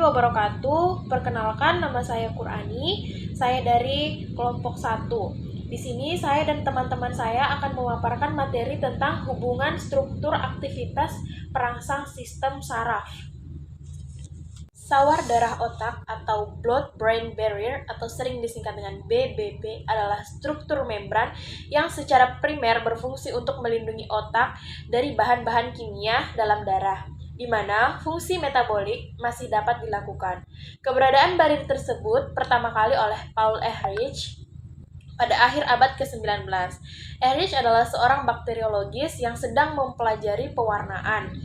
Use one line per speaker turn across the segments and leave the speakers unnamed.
wabarakatuh. Perkenalkan, nama saya Qur'ani. Saya dari kelompok 1. Di sini saya dan teman-teman saya akan memaparkan materi tentang hubungan struktur aktivitas perangsang sistem saraf. Sawar darah otak atau blood-brain barrier atau sering disingkat dengan BBB adalah struktur membran yang secara primer berfungsi untuk melindungi otak dari bahan-bahan kimia dalam darah, di mana fungsi metabolik masih dapat dilakukan. Keberadaan barrier tersebut pertama kali oleh Paul Ehrlich pada akhir abad ke-19. Ehrlich adalah seorang bakteriologis yang sedang mempelajari pewarnaan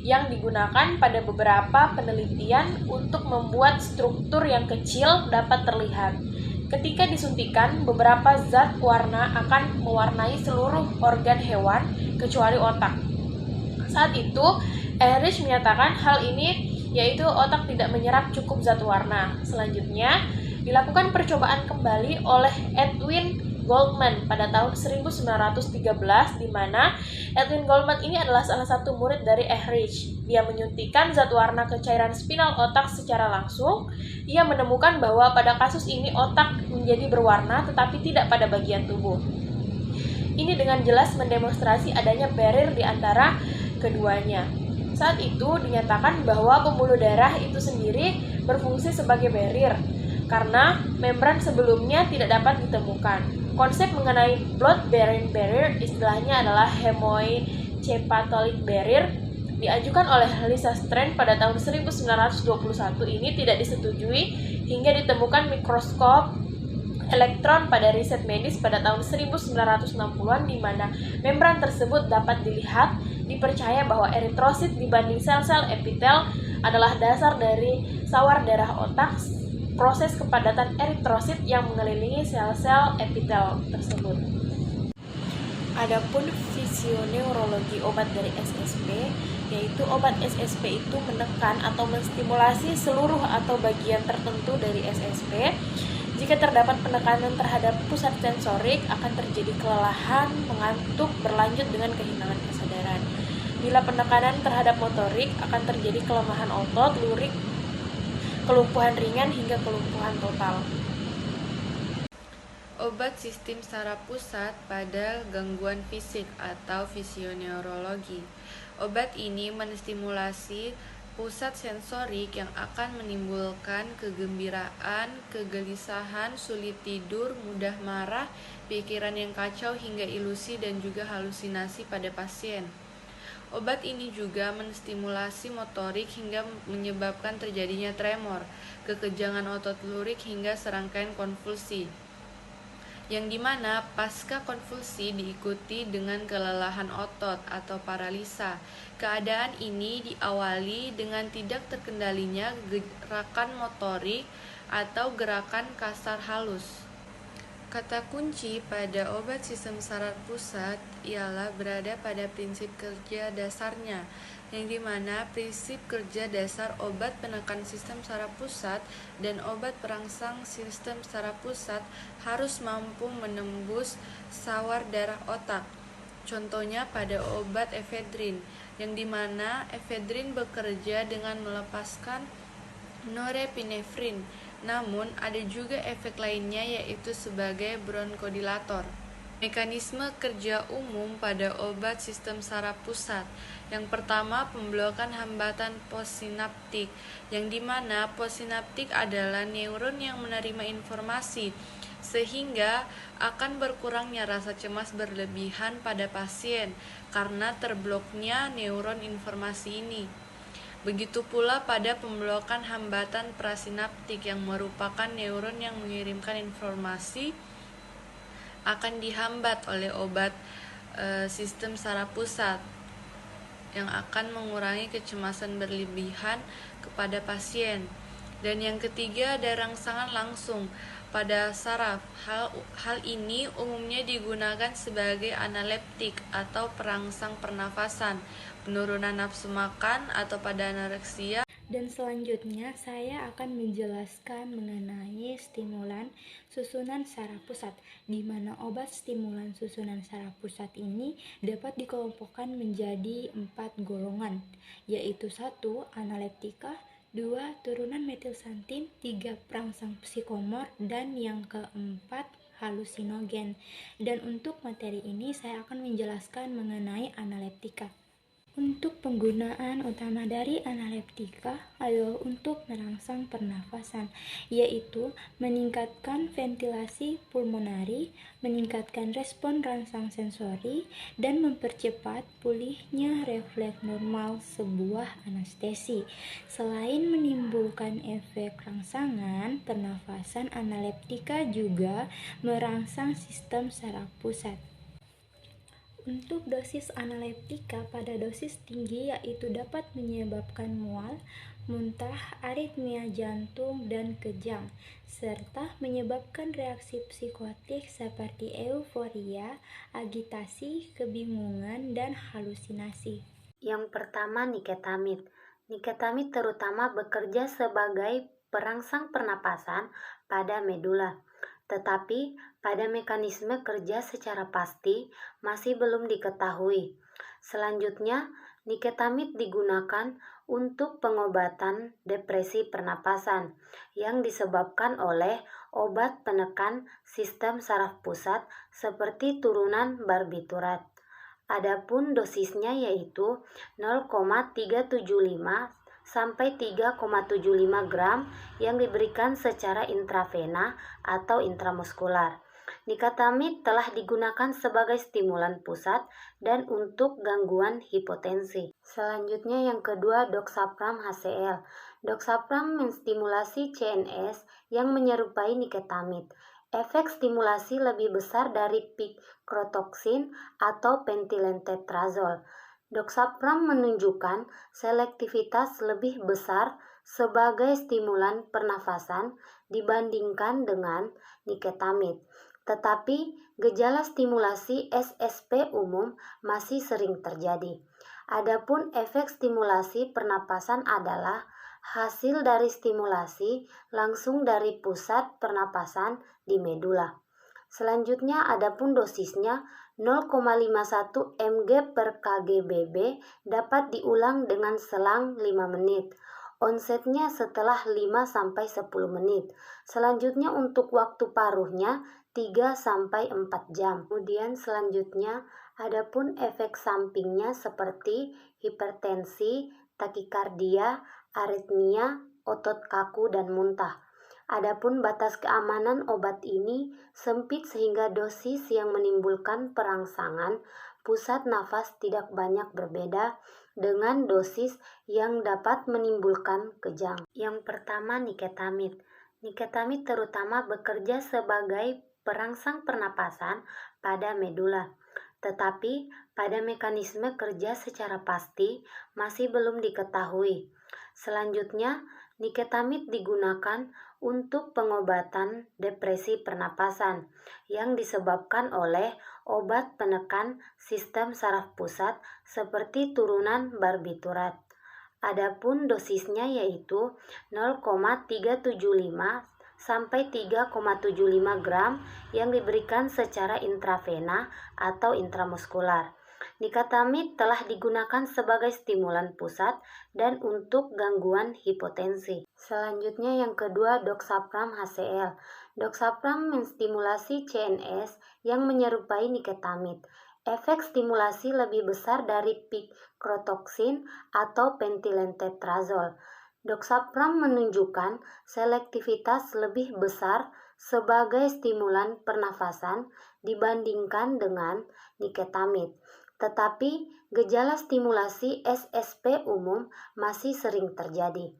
yang digunakan pada beberapa penelitian untuk membuat struktur yang kecil dapat terlihat. Ketika disuntikan, beberapa zat warna akan mewarnai seluruh organ hewan kecuali otak. Saat itu, Ehrlich menyatakan hal ini yaitu otak tidak menyerap cukup zat warna. Selanjutnya, dilakukan percobaan kembali oleh Edwin Goldman pada tahun 1913, di mana Edwin Goldman ini adalah salah satu murid dari Ehrlich. Dia menyuntikkan zat warna ke cairan spinal otak secara langsung. Ia menemukan bahwa pada kasus ini otak menjadi berwarna tetapi tidak pada bagian tubuh. Ini dengan jelas mendemonstrasi adanya barrier di antara keduanya. Saat itu dinyatakan bahwa pembuluh darah itu sendiri berfungsi sebagai barrier karena membran sebelumnya tidak dapat ditemukan. Konsep mengenai blood-brain barrier istilahnya adalah hemoencephalocele barrier diajukan oleh Lisa Strand pada tahun 1921 ini tidak disetujui hingga ditemukan mikroskop elektron pada riset medis pada tahun 1960-an di mana membran tersebut dapat dilihat. Dipercaya bahwa eritrosit dibanding sel-sel epitel adalah dasar dari sawar darah otak. Proses kepadatan eritrosit yang mengelilingi sel-sel epitel tersebut. Adapun fisioneurologi obat dari SSP, yaitu obat SSP itu menekan atau menstimulasi seluruh atau bagian tertentu dari SSP. Jika terdapat penekanan terhadap pusat sensorik, akan terjadi kelelahan, mengantuk, berlanjut dengan kehilangan kesadaran. Bila penekanan terhadap motorik, akan terjadi kelemahan otot, lurik, kelumpuhan ringan hingga kelumpuhan total.
Obat sistem saraf pusat pada gangguan fisik atau fisioneurologi. Obat ini menstimulasi pusat sensorik yang akan menimbulkan kegembiraan, kegelisahan, sulit tidur, mudah marah, pikiran yang kacau hingga ilusi dan juga halusinasi pada pasien. Obat ini juga menstimulasi motorik hingga menyebabkan terjadinya tremor, kekejangan otot lurik hingga serangkaian konvulsi, yang dimana pasca konvulsi diikuti dengan kelelahan otot atau paralisa. Keadaan ini diawali dengan tidak terkendalinya gerakan motorik atau gerakan kasar halus. Kata kunci pada obat sistem saraf pusat ialah berada pada prinsip kerja dasarnya, yang dimana prinsip kerja dasar obat penekan sistem saraf pusat dan obat perangsang sistem saraf pusat harus mampu menembus sawar darah otak. Contohnya pada obat efedrin, yang dimana efedrin bekerja dengan melepaskan norepinefrin. Namun, ada juga efek lainnya yaitu sebagai bronkodilator. Mekanisme kerja umum pada obat sistem saraf pusat. Yang pertama, pemblokan hambatan postsinaptik, yang dimana postsinaptik adalah neuron yang menerima informasi, sehingga akan berkurangnya rasa cemas berlebihan pada pasien karena terbloknya neuron informasi ini. Begitu pula pada pemblokan hambatan prasinaptik yang merupakan neuron yang mengirimkan informasi akan dihambat oleh obat sistem saraf pusat yang akan mengurangi kecemasan berlebihan kepada pasien. Dan yang ketiga, ada rangsangan langsung pada saraf. Hal ini umumnya digunakan sebagai analeptik atau perangsang pernafasan, penurunan nafsu makan atau pada anoreksia.
Dan selanjutnya saya akan menjelaskan mengenai stimulan susunan saraf pusat, di mana obat stimulan susunan saraf pusat ini dapat dikelompokkan menjadi 4 golongan, yaitu 1. Analeptika, 2. Turunan metilsantin, 3. Perangsang psikomor, dan yang keempat halusinogen. Dan untuk materi ini saya akan menjelaskan mengenai analeptika. Untuk penggunaan utama dari analeptika adalah untuk merangsang pernafasan, yaitu meningkatkan ventilasi pulmonari, meningkatkan respon rangsang sensori, dan mempercepat pulihnya refleks normal sebuah anestesi. Selain menimbulkan efek rangsangan pernafasan, analeptika juga merangsang sistem saraf pusat. Untuk dosis analeptika pada dosis tinggi yaitu dapat menyebabkan mual, muntah, aritmia jantung, dan kejang, serta menyebabkan reaksi psikotik seperti euforia, agitasi, kebingungan, dan halusinasi.
Yang pertama, niketamid. Niketamid terutama bekerja sebagai perangsang pernapasan pada medula. Tetapi pada mekanisme kerja secara pasti masih belum diketahui. Selanjutnya, niketamid digunakan untuk pengobatan depresi pernapasan yang disebabkan oleh obat penekan sistem saraf pusat seperti turunan barbiturat. Adapun dosisnya yaitu 0,375 sampai 3,75 gram yang diberikan secara intravena atau intramuskular. Niketamid telah digunakan sebagai stimulan pusat dan untuk gangguan hipotensi. Selanjutnya yang kedua, doxapram HCl. Doxapram menstimulasi CNS yang menyerupai niketamid. Efek stimulasi lebih besar dari picrotoksin atau pentylentetrazol. Doxapram menunjukkan selektivitas lebih besar sebagai stimulan pernafasan dibandingkan dengan niketamid. Tetapi gejala stimulasi SSP umum masih sering terjadi. Adapun efek stimulasi pernapasan adalah hasil dari stimulasi langsung dari pusat pernapasan di medula. Selanjutnya adapun dosisnya 0,51 mg per kgbb dapat diulang dengan selang 5 menit. Onsetnya setelah 5-10 menit. Selanjutnya untuk waktu paruhnya 3-4 jam. Kemudian selanjutnya adapun efek sampingnya seperti hipertensi, takikardia, aritmia, otot kaku, dan muntah. Adapun batas keamanan obat ini sempit sehingga dosis yang menimbulkan perangsangan pusat nafas tidak banyak berbeda dengan dosis yang dapat menimbulkan kejang. Yang pertama, niketamid. Niketamid terutama bekerja sebagai perangsang pernapasan pada medula. Tetapi pada mekanisme kerja secara pasti masih belum diketahui. Selanjutnya, niketamid digunakan untuk pengobatan depresi pernapasan yang disebabkan oleh obat penekan sistem saraf pusat seperti turunan barbiturat. Adapun dosisnya yaitu 0,375 sampai 3,75 gram yang diberikan secara intravena atau intramuskular. Niketamid telah digunakan sebagai stimulan pusat dan untuk gangguan hipotensi. Selanjutnya yang kedua, doxapram HCl. Doxapram menstimulasi CNS yang menyerupai niketamid. Efek stimulasi lebih besar dari picrotoksin atau pentylentetrazol. Doxapram menunjukkan selektivitas lebih besar sebagai stimulan pernafasan dibandingkan dengan niketamid. Tetapi gejala stimulasi SSP umum masih sering terjadi.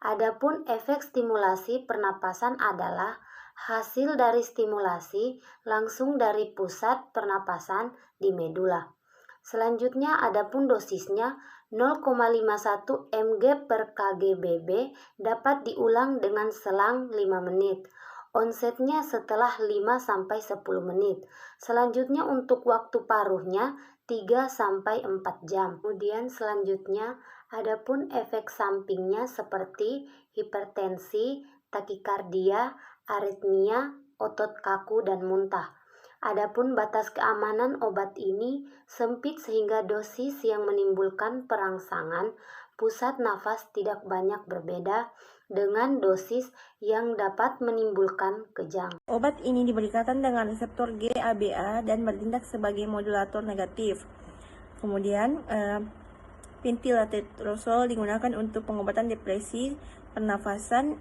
Adapun efek stimulasi pernapasan adalah hasil dari stimulasi langsung dari pusat pernapasan di medula. Selanjutnya adapun dosisnya 0,51 mg per kgbb dapat diulang dengan selang 5 menit. Onsetnya setelah 5-10 menit. Selanjutnya untuk waktu paruhnya 3-4 jam. Kemudian selanjutnya adapun efek sampingnya seperti hipertensi, takikardia, aritmia, otot kaku, dan muntah. Adapun batas keamanan obat ini sempit sehingga dosis yang menimbulkan perangsangan pusat nafas tidak banyak berbeda dengan dosis yang dapat menimbulkan kejang.
Obat ini diberikan dengan reseptor GABA dan bertindak sebagai modulator negatif. Kemudian, vintilatetrosol digunakan untuk pengobatan depresi pernafasan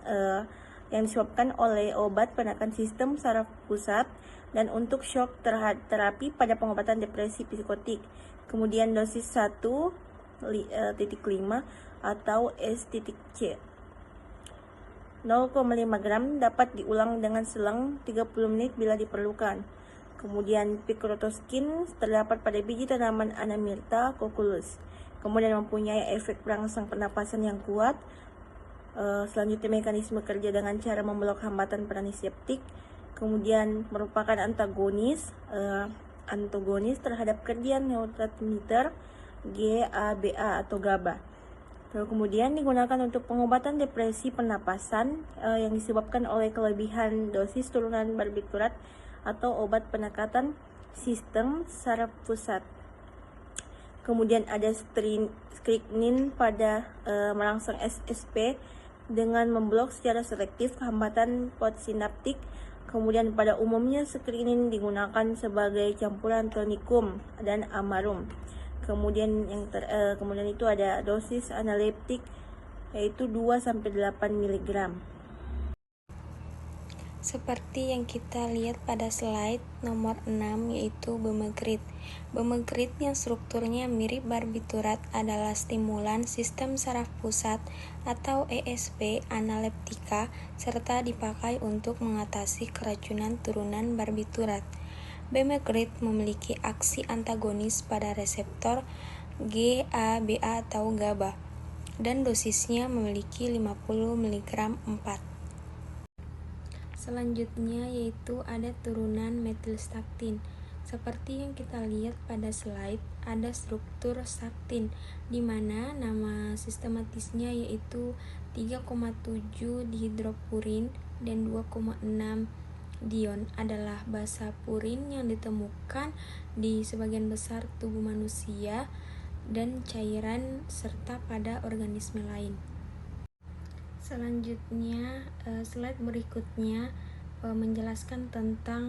yang disebabkan oleh obat penekan sistem saraf pusat dan untuk shock terapi pada pengobatan depresi psikotik. Kemudian dosis 1,5 atau S.C. 0,5 gram dapat diulang dengan selang 30 menit bila diperlukan. Kemudian Picrotoskin terdapat pada biji tanaman Anamirta cuculus. Kemudian mempunyai efek perangsang pernapasan yang kuat. Selanjutnya mekanisme kerja dengan cara memblok hambatan peran septik. Kemudian merupakan antagonis terhadap kerja neurotransmitter GABA atau GABA. Kemudian digunakan untuk pengobatan depresi pernapasan yang disebabkan oleh kelebihan dosis turunan barbiturat atau obat penekatan sistem saraf pusat. Kemudian ada strychnine pada merangsang SSP dengan memblok secara selektif hambatan postsinaptik. Kemudian pada umumnya strychnine digunakan sebagai campuran tonikum dan amarum. Kemudian kemudian itu ada dosis analeptik yaitu 2-8 mg.
Seperti yang kita lihat pada slide nomor 6 yaitu bemegrit. Bemegrit yang strukturnya mirip barbiturat adalah stimulan sistem saraf pusat atau ESP analeptika serta dipakai untuk mengatasi keracunan turunan barbiturat. Bemegrit memiliki aksi antagonis pada reseptor GABA atau GABA dan dosisnya memiliki 50 mg 4. Selanjutnya yaitu ada turunan metilstaktin. Seperti yang kita lihat pada slide, ada struktur staktin di mana nama sistematisnya yaitu 3,7 dihidropurin dan 2,6 dion adalah basa purin yang ditemukan di sebagian besar tubuh manusia dan cairan serta pada organisme lain. Selanjutnya, slide berikutnya menjelaskan tentang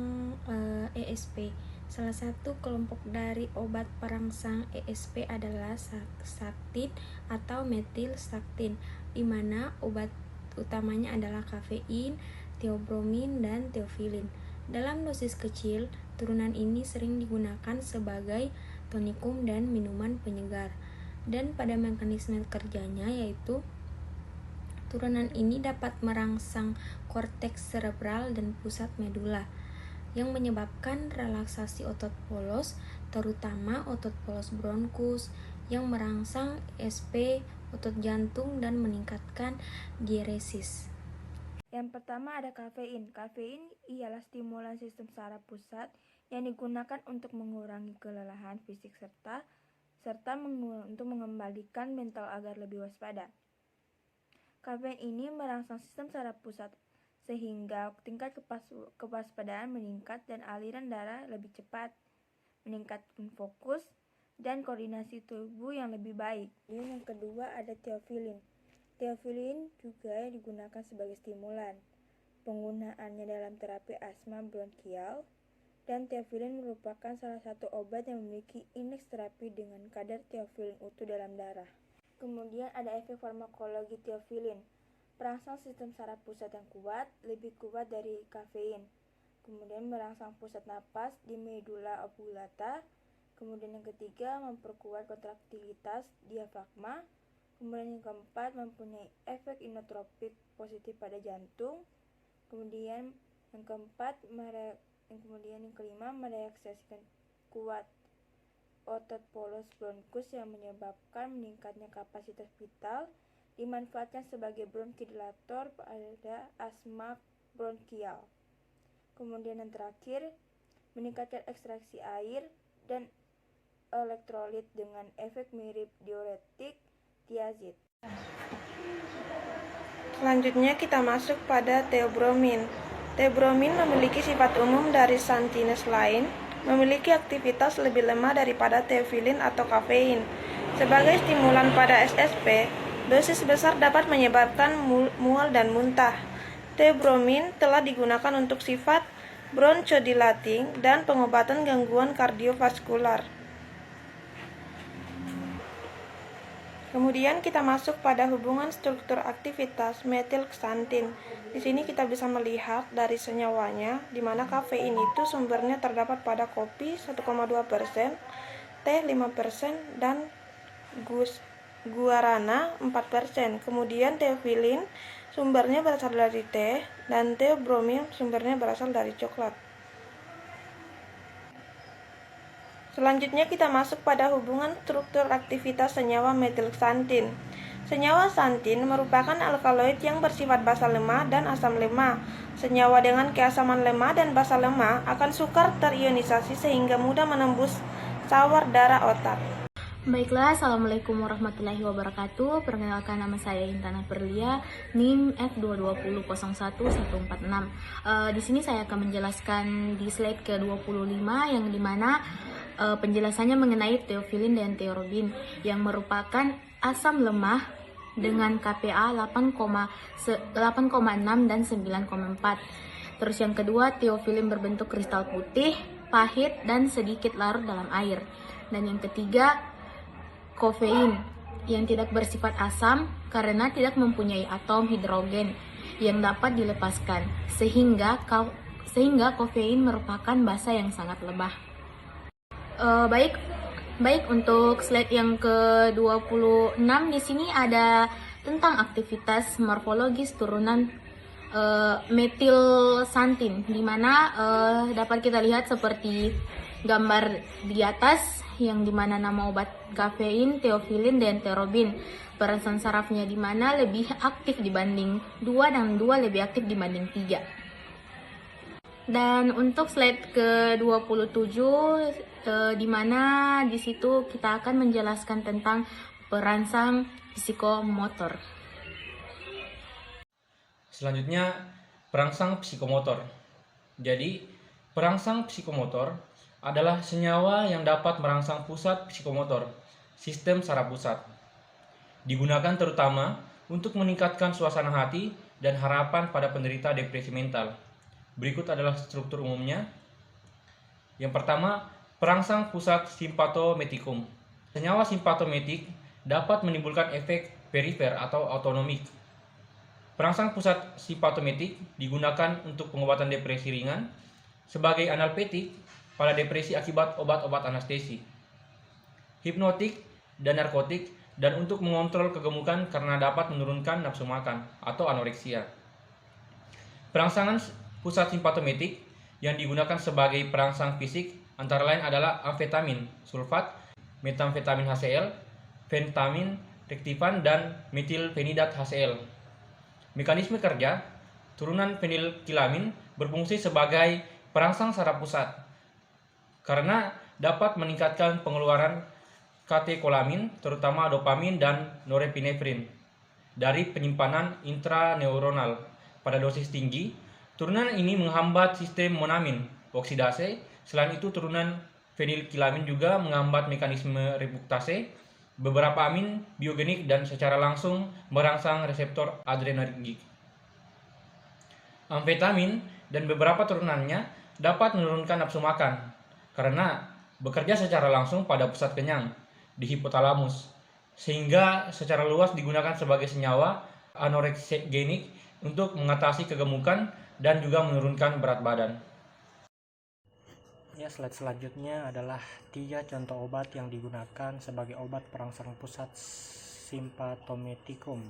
ESP. Salah satu kelompok dari obat perangsang ESP adalah staktin atau metilstaktin, di mana obat utamanya adalah kafein, theobromine, dan theophylline. Dalam dosis kecil, turunan ini sering digunakan sebagai tonikum dan minuman penyegar. Dan pada mekanisme kerjanya yaitu turunan ini dapat merangsang korteks cerebral dan pusat medula yang menyebabkan relaksasi otot polos, terutama otot polos bronkus, yang merangsang SP otot jantung dan meningkatkan diuresis.
Yang pertama ada kafein. Kafein ialah stimulan sistem saraf pusat yang digunakan untuk mengurangi kelelahan fisik serta untuk mengembalikan mental agar lebih waspada. Kafein ini merangsang sistem saraf pusat sehingga tingkat kewaspadaan meningkat dan aliran darah lebih cepat, meningkatkan fokus dan koordinasi tubuh yang lebih baik. Yang kedua ada theophylline. Theophylline juga digunakan sebagai stimulan. Penggunaannya dalam terapi asma bronkial, dan theophylline merupakan salah satu obat yang memiliki indeks terapi dengan kadar theophylline utuh dalam darah. Kemudian ada efek farmakologi theophylline. Perangsang sistem saraf pusat yang kuat, lebih kuat dari kafein. Kemudian merangsang pusat napas di medula oblongata. Kemudian yang ketiga memperkuat kontraktilitas diafragma. Kemudian yang keempat mempunyai efek inotropik positif pada jantung. Kemudian yang kelima merelaksasikan kuat otot polos bronkus yang menyebabkan meningkatnya kapasitas vital, dimanfaatkan sebagai bronchodilator pada asma bronkial. Kemudian yang terakhir, meningkatkan ekstraksi air dan elektrolit dengan efek mirip diuretik tiazid.
Selanjutnya kita masuk pada theobromine. Theobromine memiliki sifat umum dari xanthines lain, memiliki aktivitas lebih lemah daripada theophylline atau kafein. Sebagai stimulan pada SSP, dosis besar dapat menyebabkan mual dan muntah. Theobromine telah digunakan untuk sifat bronchodilating dan pengobatan gangguan kardiovaskular. Kemudian kita masuk pada hubungan struktur aktivitas metilxanthin. Di sini kita bisa melihat dari senyawanya, di mana kafein itu sumbernya terdapat pada kopi 1,2%, teh 5%, dan guarana 4%. Kemudian theophylline sumbernya berasal dari teh, dan theobromine sumbernya berasal dari coklat. Selanjutnya kita masuk pada hubungan struktur aktivitas senyawa metilxanthin. Senyawa xanthin merupakan alkaloid yang bersifat basa lemah dan asam lemah. Senyawa dengan keasaman lemah dan basa lemah akan sukar terionisasi sehingga mudah menembus sawar darah otak.
Baiklah, Assalamualaikum warahmatullahi wabarakatuh. Perkenalkan, nama saya Intan Perlia, NIM F2201146. Di sini saya akan menjelaskan di slide ke-25 yang dimana penjelasannya mengenai theophylline dan theorobin yang merupakan asam lemah dengan KPA 8,6 dan 9,4. Terus yang kedua, theophylline berbentuk kristal putih, pahit, dan sedikit larut dalam air. Dan yang ketiga, kofein yang tidak bersifat asam karena tidak mempunyai atom hidrogen yang dapat dilepaskan, sehingga kofein merupakan basa yang sangat lemah. Baik untuk slide yang ke-26 di sini ada tentang aktivitas morfologis turunan metilxanthin, di mana dapat kita lihat seperti gambar di atas, yang dimana nama obat kafein, theophylline, dan theorobin. Perasan sarafnya di mana lebih aktif dibanding 2 dan 2 lebih aktif dibanding 3. Dan untuk slide ke-27 di mana di situ kita akan menjelaskan tentang perangsang psikomotor.
Selanjutnya, perangsang psikomotor. Jadi, perangsang psikomotor adalah senyawa yang dapat merangsang pusat psikomotor, sistem saraf pusat. Digunakan terutama untuk meningkatkan suasana hati dan harapan pada penderita depresi mental. Berikut adalah struktur umumnya. Yang pertama, perangsang pusat simpatometicum. Senyawa simpatometik dapat menimbulkan efek perifer atau autonomik. Perangsang pusat simpatometik digunakan untuk pengobatan depresi ringan, sebagai analgetik pada depresi akibat obat-obat anestesi, hipnotik dan narkotik, dan untuk mengontrol kegemukan karena dapat menurunkan nafsu makan atau anoreksia. Perangsangan pusat simpatometik yang digunakan sebagai perangsang fisik antara lain adalah amfetamin sulfat, metamfetamin HCl, fentamin rektifan, dan metilfenidat HCl. Mekanisme kerja: turunan fenilkilamin berfungsi sebagai perangsang saraf pusat karena dapat meningkatkan pengeluaran katekolamin, terutama dopamin dan norepinefrin, dari penyimpanan intraneuronal. Pada dosis tinggi, turunan ini menghambat sistem monamin oksidase. Selain itu, turunan fenilkilamin juga menghambat mekanisme reduktase beberapa amin biogenik dan secara langsung merangsang reseptor adrenergik. Amfetamin dan beberapa turunannya dapat menurunkan nafsu makan karena bekerja secara langsung pada pusat kenyang di hipotalamus, sehingga secara luas digunakan sebagai senyawa anoreksegenik untuk mengatasi kegemukan dan juga menurunkan berat badan.
Ya, slide selanjutnya adalah 3 contoh obat yang digunakan sebagai obat perangsang pusat simpatometicum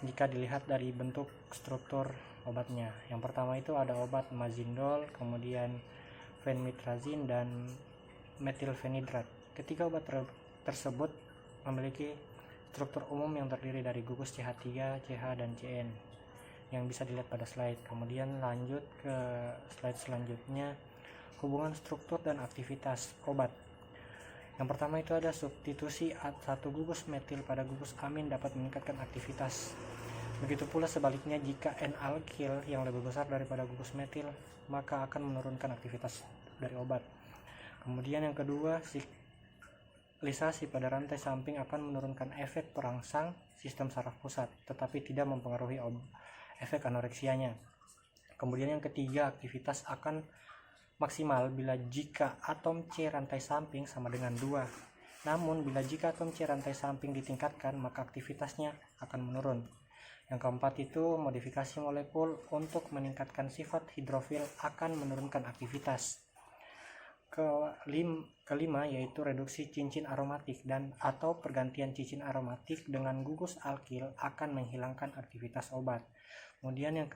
jika dilihat dari bentuk struktur obatnya. Yang pertama itu ada obat mazindol, kemudian fenmitrazin, dan metilfenidrat. Ketiga obat tersebut memiliki struktur umum yang terdiri dari gugus CH3, CH, dan CN yang bisa dilihat pada slide. Kemudian lanjut ke slide selanjutnya, hubungan struktur dan aktivitas obat. Yang pertama itu ada substitusi satu gugus metil pada gugus amin dapat meningkatkan aktivitas. Begitu pula sebaliknya, jika N-alkil yang lebih besar daripada gugus metil, maka akan menurunkan aktivitas dari obat. Kemudian yang kedua, Stabilisasi pada rantai samping akan menurunkan efek perangsang sistem saraf pusat, tetapi tidak mempengaruhi efek anoreksianya. Kemudian yang ketiga, aktivitas akan maksimal bila jika atom C rantai samping sama dengan 2. Namun, bila jika atom C rantai samping ditingkatkan, maka aktivitasnya akan menurun. Yang keempat itu, modifikasi molekul untuk meningkatkan sifat hidrofil akan menurunkan aktivitas. Kelima yaitu reduksi cincin aromatik dan atau pergantian cincin aromatik dengan gugus alkil akan menghilangkan aktivitas obat. Kemudian yang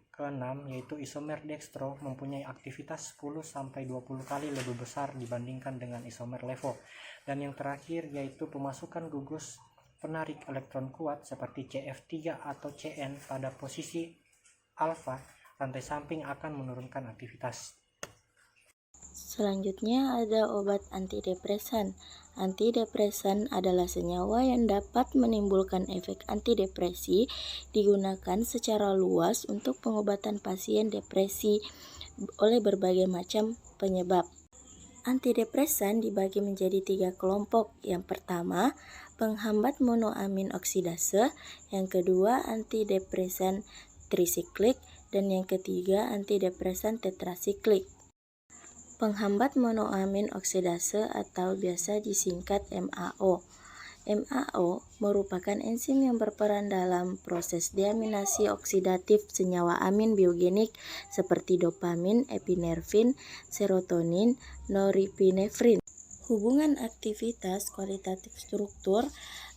keenam yaitu isomer dextro mempunyai aktivitas 10-20 kali lebih besar dibandingkan dengan isomer levo. Dan yang terakhir yaitu pemasukan gugus penarik elektron kuat seperti CF3 atau CN pada posisi alfa rantai samping akan menurunkan aktivitas.
Selanjutnya ada obat antidepresan. Antidepresan adalah senyawa yang dapat menimbulkan efek antidepresi, digunakan secara luas untuk pengobatan pasien depresi oleh berbagai macam penyebab. Antidepresan dibagi menjadi 3 kelompok. Yang pertama, penghambat monoamin oksidase, yang kedua antidepresan trisiklik, dan yang ketiga antidepresan tetrasiklik. Penghambat monoamin oksidase atau biasa disingkat MAO. MAO merupakan enzim yang berperan dalam proses deaminasi oksidatif senyawa amin biogenik seperti dopamin, epinervin, serotonin, norepinefrin. Hubungan aktivitas kualitatif struktur.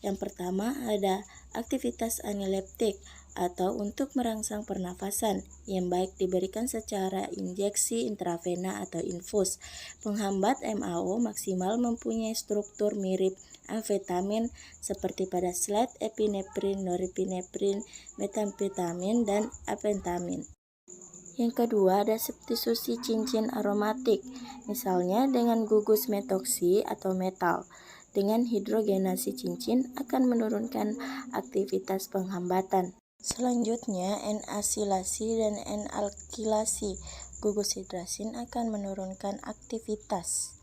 Yang pertama ada aktivitas anileptik atau untuk merangsang pernafasan yang baik diberikan secara injeksi intravena atau infus. Penghambat MAO maksimal mempunyai struktur mirip amfetamin seperti pada slide epinefrin, norepinefrin, metamfetamin, dan apentamin. Yang kedua ada substitusi cincin aromatik, misalnya dengan gugus metoksi atau metal. Dengan hidrogenasi cincin akan menurunkan aktivitas penghambatan. Selanjutnya N-asilasi dan N-alkilasi. Gugus hidrasin akan menurunkan aktivitas.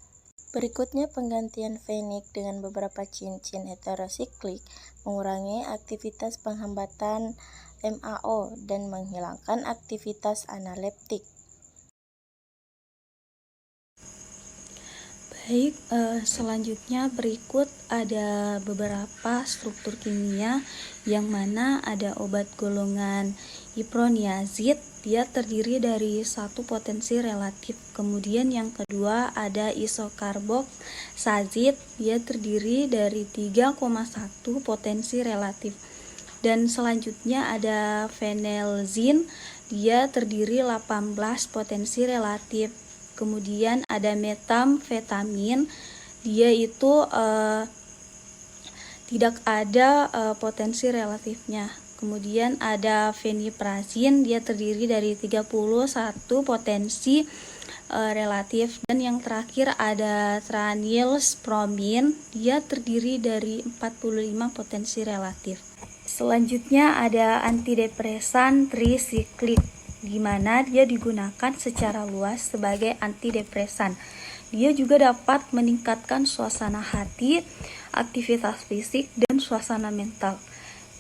Berikutnya penggantian fenik dengan beberapa cincin heterosiklik mengurangi aktivitas penghambatan MAO dan menghilangkan aktivitas analeptik.
Baik, selanjutnya berikut ada beberapa struktur kimia yang mana ada obat golongan iproniazid, dia terdiri dari 1 potensi relatif. Kemudian yang kedua ada isokarboksazid, dia terdiri dari 3,1 potensi relatif. Dan selanjutnya ada phenelzin, dia terdiri 18 potensi relatif. Kemudian ada metamfetamin, dia itu tidak ada potensi relatifnya. Kemudian ada feniprazin, dia terdiri dari 31 potensi relatif. Dan yang terakhir ada tranilspromin, dia terdiri dari 45 potensi relatif. Selanjutnya ada antidepresan trisiklik, di mana dia digunakan secara luas sebagai antidepresan. Dia juga dapat meningkatkan suasana hati, aktivitas fisik, dan suasana mental.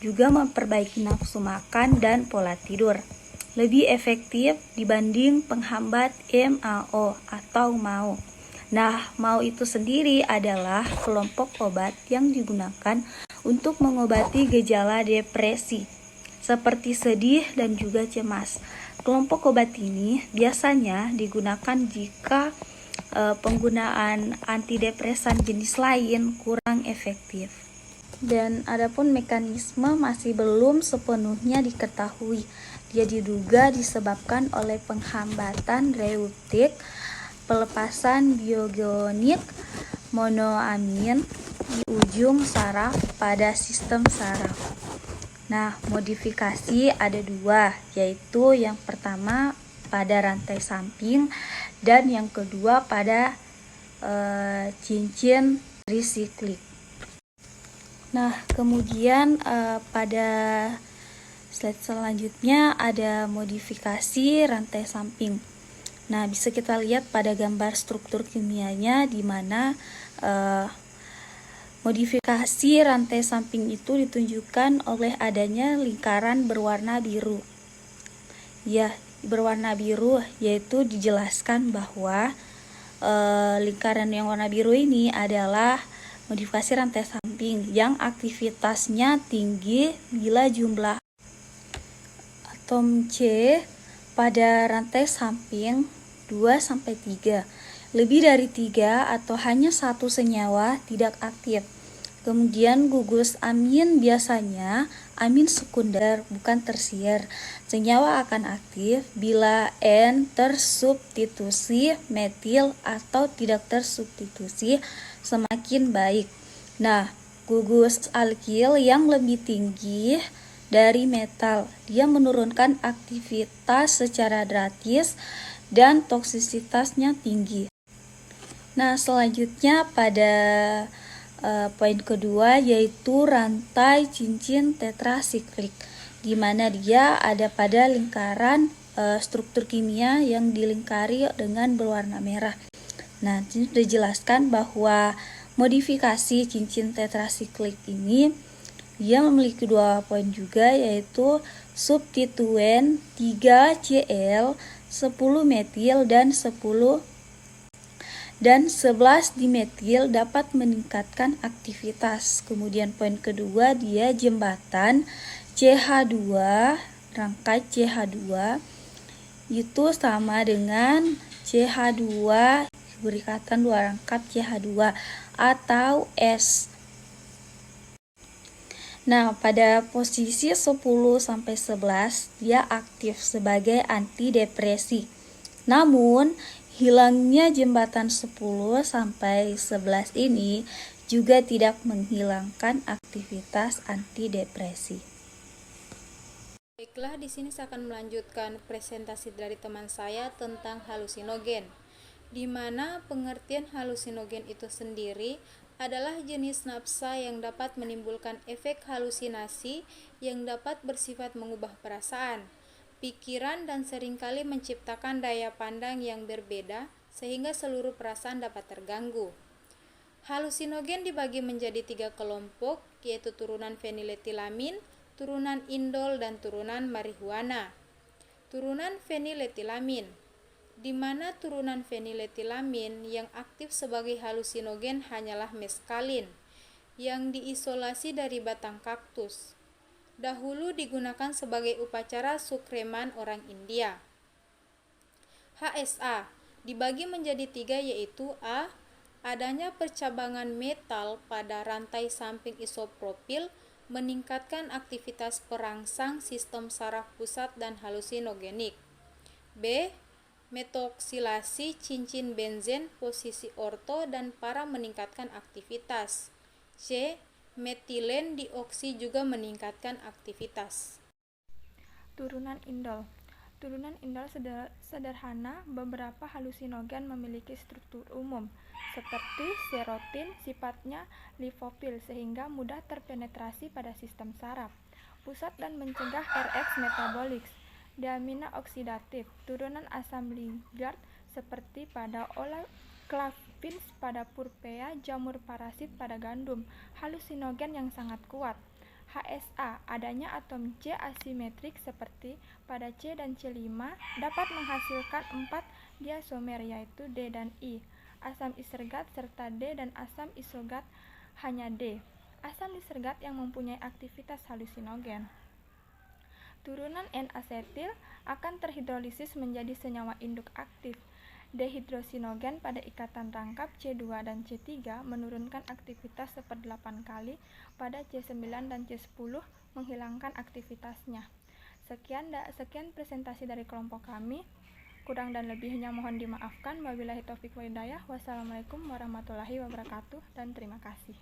Juga memperbaiki nafsu makan dan pola tidur. Lebih efektif dibanding penghambat MAO atau MAO. Nah, MAO itu sendiri adalah kelompok obat yang digunakan untuk mengobati gejala depresi, seperti sedih dan juga cemas. Kelompok obat ini biasanya digunakan jika penggunaan antidepresan jenis lain kurang efektif. Dan adapun mekanisme masih belum sepenuhnya diketahui. Dia diduga disebabkan oleh penghambatan reuptik, pelepasan biogenik monoamin di ujung saraf pada sistem saraf. Nah, modifikasi ada 2, yaitu yang pertama pada rantai samping dan yang kedua pada cincin trisiklik. Nah, kemudian pada slide selanjutnya ada modifikasi rantai samping. Nah, bisa kita lihat pada gambar struktur kimianya di mana Modifikasi rantai samping itu ditunjukkan oleh adanya lingkaran berwarna biru. Ya, berwarna biru yaitu dijelaskan bahwa lingkaran yang warna biru ini adalah modifikasi rantai samping yang aktivitasnya tinggi bila jumlah atom C pada rantai samping 2-3. Lebih dari 3 atau hanya satu senyawa tidak aktif. Kemudian gugus amin biasanya amin sekunder bukan tersier. Senyawa akan aktif bila N tersubstitusi metil atau tidak tersubstitusi semakin baik. Nah, gugus alkil yang lebih tinggi dari metal, dia menurunkan aktivitas secara gratis dan toksisitasnya tinggi. Nah, selanjutnya pada poin kedua yaitu rantai cincin tetrasiklik, di mana dia ada pada lingkaran struktur kimia yang dilingkari dengan berwarna merah. Nah, ini sudah dijelaskan bahwa modifikasi cincin tetrasiklik ini dia memiliki 2 poin juga, yaitu substituen 3Cl, 10 metil dan 11 dimetil dapat meningkatkan aktivitas. Kemudian poin kedua dia jembatan CH2, rangkai CH2 itu sama dengan CH2 berikatan 2 rangkap CH2 atau S. Nah, pada posisi 10-11 dia aktif sebagai antidepresi. Namun, hilangnya jembatan 10-11 ini juga tidak menghilangkan aktivitas antidepresi.
Baiklah, di sini saya akan melanjutkan presentasi dari teman saya tentang halusinogen, di mana pengertian halusinogen itu sendiri adalah jenis nafsa yang dapat menimbulkan efek halusinasi yang dapat bersifat mengubah perasaan, pikiran, dan seringkali menciptakan daya pandang yang berbeda sehingga seluruh perasaan dapat terganggu. Halusinogen dibagi menjadi 3 kelompok, yaitu turunan feniletilamin, turunan indol, dan turunan marihuana. Turunan feniletilamin, di mana turunan feniletilamin yang aktif sebagai halusinogen hanyalah meskalin, yang diisolasi dari batang kaktus. Dahulu digunakan sebagai upacara sukreman orang India. HSA dibagi menjadi 3, yaitu A. Adanya percabangan metal pada rantai samping isopropil meningkatkan aktivitas perangsang sistem saraf pusat dan halusinogenik. B. Metoksilasi cincin benzen posisi orto dan para meningkatkan aktivitas. C. Metilen dioksi juga meningkatkan aktivitas.
Turunan indol. Turunan indol sederhana. Beberapa halusinogen memiliki struktur umum, seperti serotin sifatnya lipofil sehingga mudah terpenetrasi pada sistem saraf pusat dan mencegah RX metabolik. Diamina oksidatif, turunan asam ligard seperti pada olaclavins pada purpea, jamur parasit pada gandum, halusinogen yang sangat kuat. HSA, adanya atom C asimetrik seperti pada C dan C5 dapat menghasilkan 4 diasomer yaitu D dan I, asam isergat serta D dan asam isogat hanya D. Asam isergat yang mempunyai aktivitas halusinogen. Turunan N-asetil akan terhidrolisis menjadi senyawa induk aktif. Dehidrosinogen pada ikatan rangkap C2 dan C3 menurunkan aktivitas 1/8 kali pada C9 dan C10 menghilangkan aktivitasnya. Sekian presentasi dari kelompok kami. Kurang dan lebihnya mohon dimaafkan. Wabillahi taufiq wa hidayah. Wassalamualaikum warahmatullahi wabarakatuh dan terima kasih.